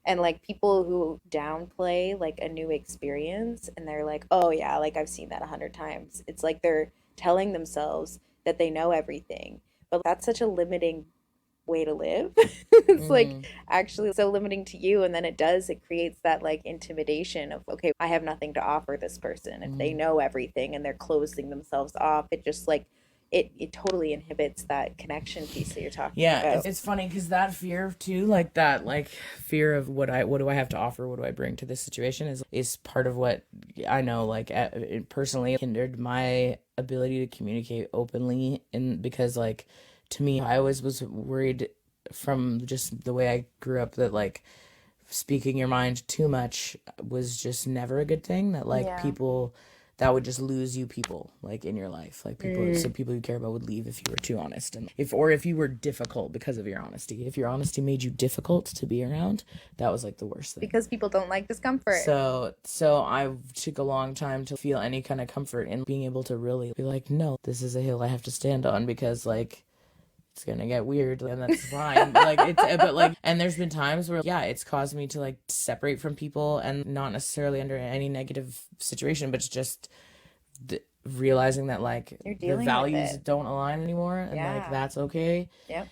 And like people who downplay like a new experience and they're like, oh yeah, like I've seen that 100 times. It's like they're telling themselves that they know everything. But that's such a limiting way to live. It's like actually so limiting to you. And then it creates that like intimidation of, okay, I have nothing to offer this person. If they know everything and they're closing themselves off, it just like, it totally inhibits that connection piece that you're talking about. Yeah, it's funny because that fear too, like that, like fear of what do I have to offer, what do I bring to this situation is part of what I know, like it personally hindered my ability to communicate openly, and because like to me, I always was worried from just the way I grew up that like speaking your mind too much was just never a good thing. That like people. That would just lose you people like in your life, like people so people you care about would leave if you were too honest, and if you were difficult because of your honesty. If your honesty made you difficult to be around, that was like the worst thing, because people don't like discomfort. So I took a long time to feel any kind of comfort in being able to really be like, no, this is a hill I have to stand on because like it's gonna get weird, and that's fine. Like it's but like, and there's been times where it's caused me to like separate from people, and not necessarily under any negative situation, but it's just realizing that like the values don't align anymore, and like that's okay. Yep.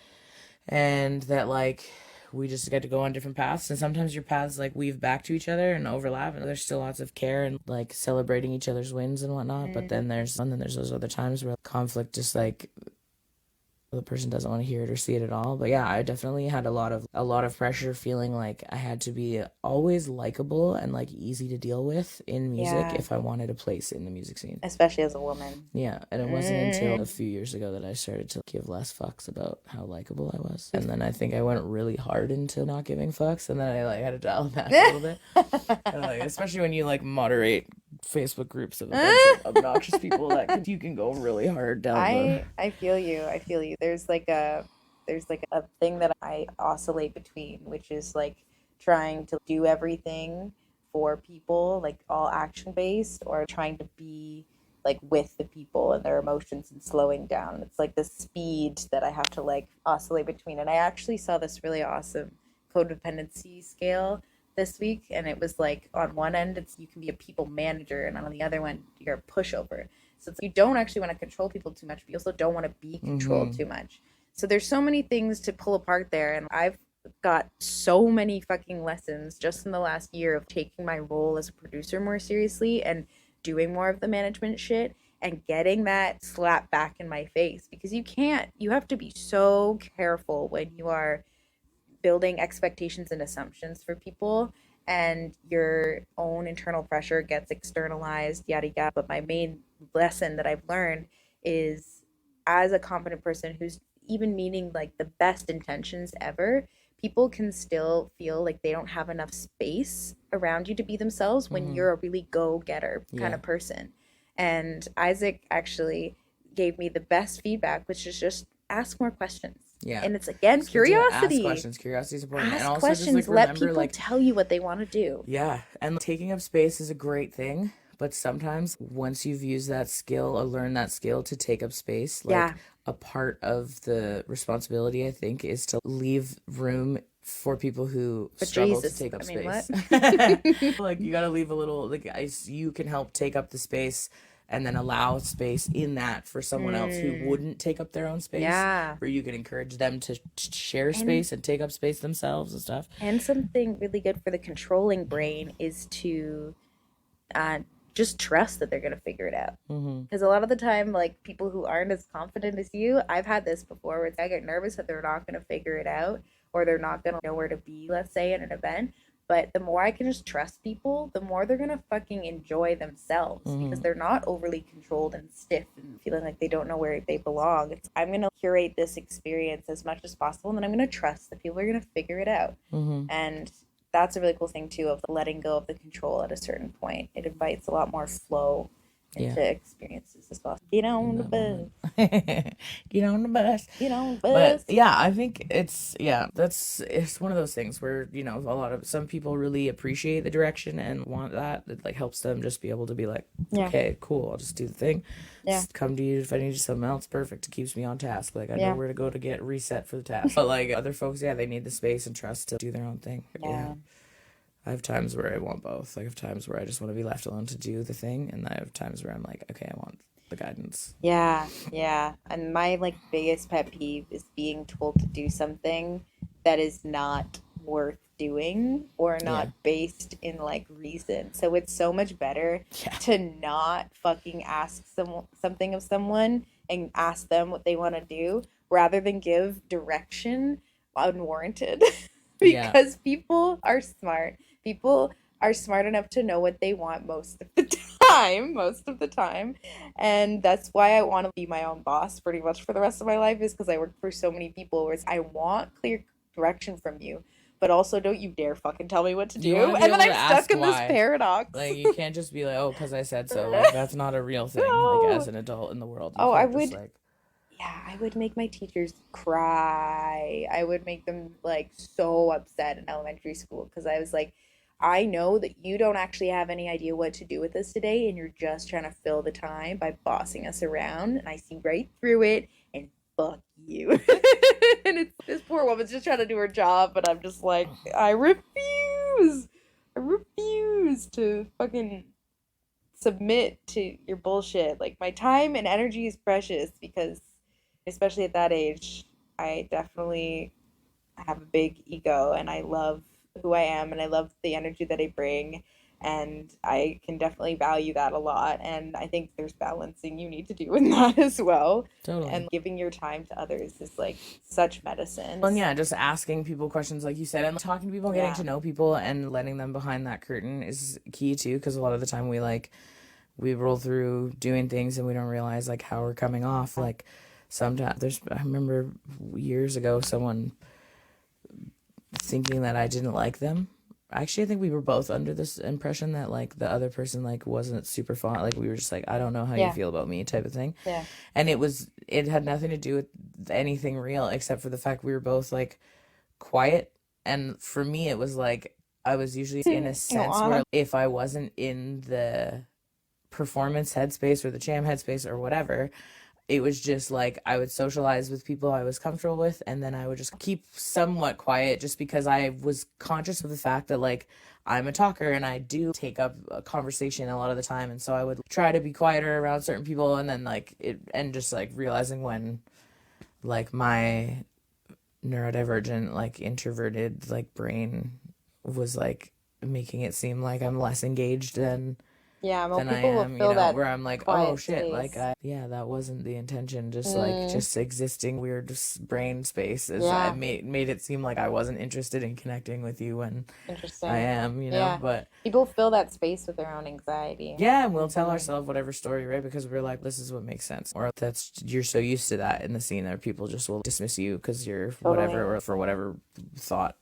And that like we just get to go on different paths, and sometimes your paths like weave back to each other and overlap, and there's still lots of care and like celebrating each other's wins and whatnot. But then there's those other times where conflict just like the person doesn't want to hear it or see it at all. But yeah, I definitely had a lot of pressure, feeling like I had to be always likable and like easy to deal with in music if I wanted a place in the music scene, especially as a woman. Yeah, and it wasn't until a few years ago that I started to give less fucks about how likable I was, and then I think I went really hard into not giving fucks, and then I like had to dial it back a little bit, especially when you like moderate Facebook groups of a bunch of obnoxious people that you can go really hard down. I feel you. There's like a thing that I oscillate between, which is like trying to do everything for people, like all action based, or trying to be like with the people and their emotions and slowing down. It's like the speed that I have to like oscillate between. And I actually saw this really awesome codependency scale this week, and it was like on one end you can be a people manager, and on the other one you're a pushover. So you don't actually want to control people too much, but you also don't want to be controlled too much. So there's so many things to pull apart there, and I've got so many fucking lessons just in the last year of taking my role as a producer more seriously and doing more of the management shit, and getting that slap back in my face, because you have to be so careful when you are building expectations and assumptions for people, and your own internal pressure gets externalized, yada yada. But my main lesson that I've learned is, as a confident person who's even meaning like the best intentions ever, people can still feel like they don't have enough space around you to be themselves when you're a really go-getter kind of person. And Isaac actually gave me the best feedback, which is just ask more questions. Yeah. And it's, again, So curiosity. ask questions. Curiosity is important. Ask and also questions. just like Let remember, people tell you what they want to do. Yeah. And taking up space is a great thing. But sometimes once you've used that skill or learned that skill to take up space, like a part of the responsibility, I think, is to leave room for people who struggle to take up space. Like, you got to leave a little, like, you can help take up the space and then allow space in that for someone else who wouldn't take up their own space. Yeah. Where you can encourage them to share space and take up space themselves and stuff. And something really good for the controlling brain is to just trust that they're going to figure it out. Because a lot of the time, like, people who aren't as confident as you, I've had this before, where I get nervous that they're not going to figure it out, or they're not going to know where to be, let's say, in an event. But the more I can just trust people, the more they're going to fucking enjoy themselves, because they're not overly controlled and stiff and feeling like they don't know where they belong. I'm going to curate this experience as much as possible, and then I'm going to trust that people are going to figure it out. And that's a really cool thing too, of letting go of the control at a certain point. It invites a lot more flow into experiences as well. Get on the bus. Get on the bus. Get on the bus. But yeah, I think it's one of those things where, some people really appreciate the direction and want that. It like helps them just be able to be like, okay, cool, I'll just do the thing. Just come to you if I need something else. Perfect. It keeps me on task. Like, I know where to go to get reset for the task. But like other folks, they need the space and trust to do their own thing. Yeah. I have times where I want both. Like, I have times where I just want to be left alone to do the thing, and I have times where I'm like, okay, I want the guidance. Yeah. And my like biggest pet peeve is being told to do something that is not worth doing or not based in like reason. So it's so much better to not fucking ask something of someone and ask them what they want to do, rather than give direction unwarranted. Because people are smart. People are smart enough to know what they want most of the time. And that's why I want to be my own boss pretty much for the rest of my life, is because I work for so many people where I want clear direction from you, but also don't you dare fucking tell me what to do. And then I'm stuck in this paradox. Like, you can't just be like, oh, because I said so. Like, that's not a real thing. Like, as an adult in the world. I would. I would make my teachers cry. I would make them like so upset in elementary school, because I was like, I know that you don't actually have any idea what to do with us today, and you're just trying to fill the time by bossing us around, and I see right through it, and fuck you. And it's this poor woman's just trying to do her job, but I'm just like, I refuse to fucking submit to your bullshit. Like, my time and energy is precious, because especially at that age, I definitely have a big ego, and I love who I am, and I love the energy that I bring, and I can definitely value that a lot. And I think there's balancing you need to do in that as well. Totally. And giving your time to others is like such medicine. Well, yeah, just asking people questions, like you said, and talking to people, getting to know people, and letting them behind that curtain is key too. Because a lot of the time we roll through doing things and we don't realize like how we're coming off. Like, sometimes I remember years ago someone thinking that I didn't like them. Actually, I think we were both under this impression that like the other person like wasn't super fun. Like, we were just like, I don't know how you feel about me type of thing. Yeah. And it had nothing to do with anything real, except for the fact we were both like quiet. And for me, it was like, I was usually in a sense where if I wasn't in the performance headspace or the jam headspace or whatever, it was just like I would socialize with people I was comfortable with, and then I would just keep somewhat quiet, just because I was conscious of the fact that like I'm a talker and I do take up a conversation a lot of the time, and so I would try to be quieter around certain people, and then like it, and just like realizing when like my neurodivergent, like introverted, like brain was like making it seem like I'm less engaged than Yeah, more than I people will am, fill that where I'm like, quiet oh shit, space. that wasn't the intention. Just like just existing weird brain spaces. I Yeah. made it seem like I wasn't interested in connecting with you when Interesting. I am, Yeah. but People fill that space with their own anxiety. yeah, and we'll tell ourselves whatever story, right? Because we're like, this is what makes sense, or you're so used to that in the scene that people just will dismiss you because you're whatever, or for whatever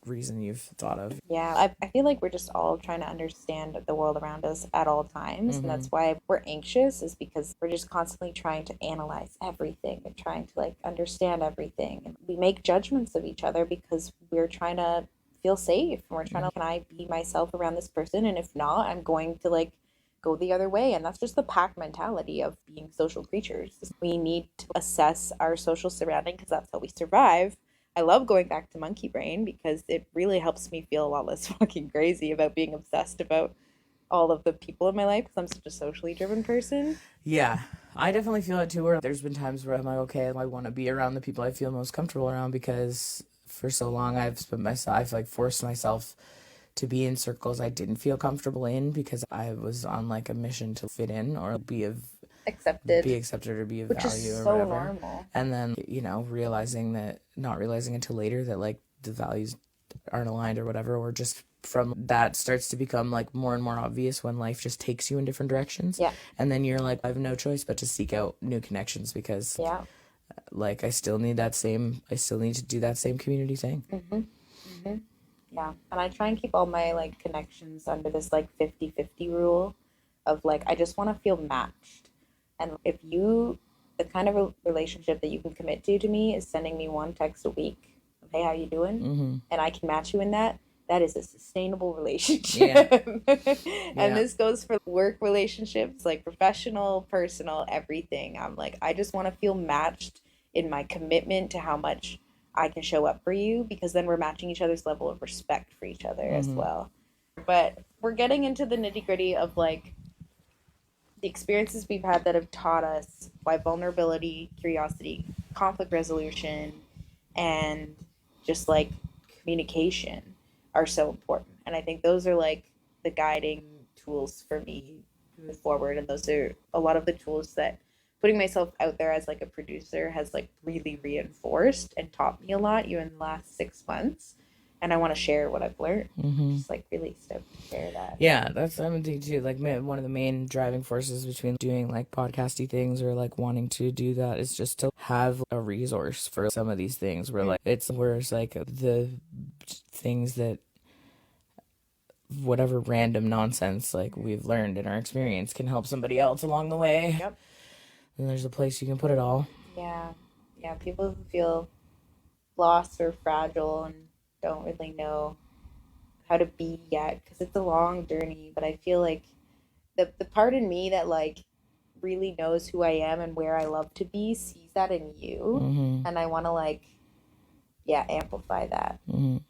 reason you've thought of. Yeah, I feel like we're just all trying to understand the world around us at all times. And that's why we're anxious, is because we're just constantly trying to analyze everything and trying to like understand everything. And we make judgments of each other because we're trying to feel safe. And we're trying to, can I be myself around this person? And if not, I'm going to like go the other way. And that's just the pack mentality of being social creatures. We need to assess our social surrounding because that's how we survive. I love going back to monkey brain because it really helps me feel a lot less fucking crazy about being obsessed about all of the people in my life because I'm such a socially driven person. Yeah, I definitely feel it too, where there's been times where I'm like, okay, I want to be around the people I feel most comfortable around, because for so long I've like forced myself to be in circles I didn't feel comfortable in because I was on like a mission to fit in or be accepted or be of which value is or so whatever. Normal. And then, not realizing until later that like the values aren't aligned or whatever, or just from that starts to become like more and more obvious when life just takes you in different directions. Yeah. And then you're like, I have no choice but to seek out new connections because like I still need to do that same community thing. Yeah. And I try and keep all my like connections under this like 50-50 rule of like, I just want to feel matched. And if the kind of a relationship that you can commit to me is sending me one text a week of, hey, how you doing? And I can match you in that is a sustainable relationship. And this goes for work relationships, like professional, personal, everything. I'm like, I just want to feel matched in my commitment to how much I can show up for you, because then we're matching each other's level of respect for each other as well. But we're getting into the nitty gritty of like the experiences we've had that have taught us why vulnerability, curiosity, conflict resolution, and just like communication are so important. And I think those are like the guiding tools for me to move forward. And those are a lot of the tools that putting myself out there as like a producer has like really reinforced and taught me a lot even in the last 6 months. And I want to share what I've learned. Just like really stoked to share that. Yeah, that's something too. Like one of the main driving forces between doing like podcasty things or like wanting to do that is just to have a resource for some of these things where like it's like the things that whatever random nonsense like we've learned in our experience can help somebody else along the way. Yep. And there's a place you can put it all. Yeah. Yeah. People who feel lost or fragile and don't really know how to be yet, because it's a long journey. But I feel like the part in me that like really knows who I am and where I love to be sees that in you. And I want to like, amplify that.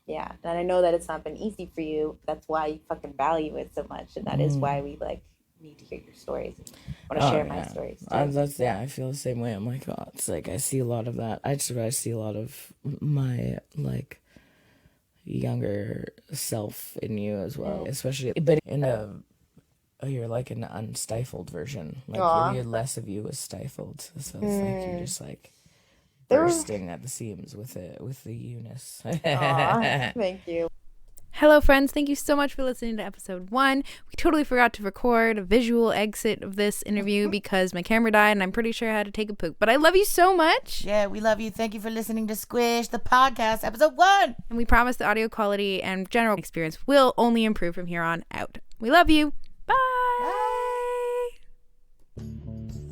Yeah. And I know that it's not been easy for you. That's why you fucking value it so much. And that is why we like need to hear your stories. I want to share my stories too. I feel the same way. I'm like, oh, it's like I see a lot of that. I see a lot of my like younger self in you as well, especially, but in you're like an unstifled version. Like less of you is stifled, so it's like you're just like bursting at the seams with the you-ness. Thank you. Hello, friends. Thank you so much for listening to episode 1. We totally forgot to record a visual exit of this interview because my camera died and I'm pretty sure I had to take a poop. But I love you so much. Yeah, we love you. Thank you for listening to Squish, the podcast, episode 1. And we promise the audio quality and general experience will only improve from here on out. We love you. Bye. Bye.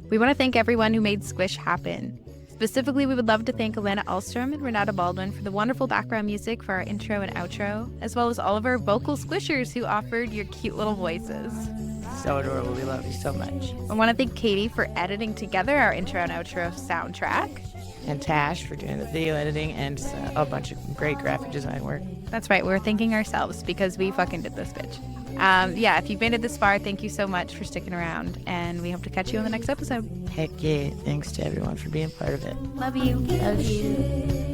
We want to thank everyone who made Squish happen. Specifically, we would love to thank Alana Alstrom and Renata Baldwin for the wonderful background music for our intro and outro, as well as all of our vocal squishers who offered your cute little voices. So adorable. We love you so much. I want to thank Kady for editing together our intro and outro soundtrack. And Tash for doing the video editing and a bunch of great graphic design work. That's right. We're thanking ourselves because we fucking did this, bitch. If you've made it this far, thank you so much for sticking around, and we hope to catch you on the next episode. Heck yeah. Thanks to everyone for being part of it. Love you. Love you.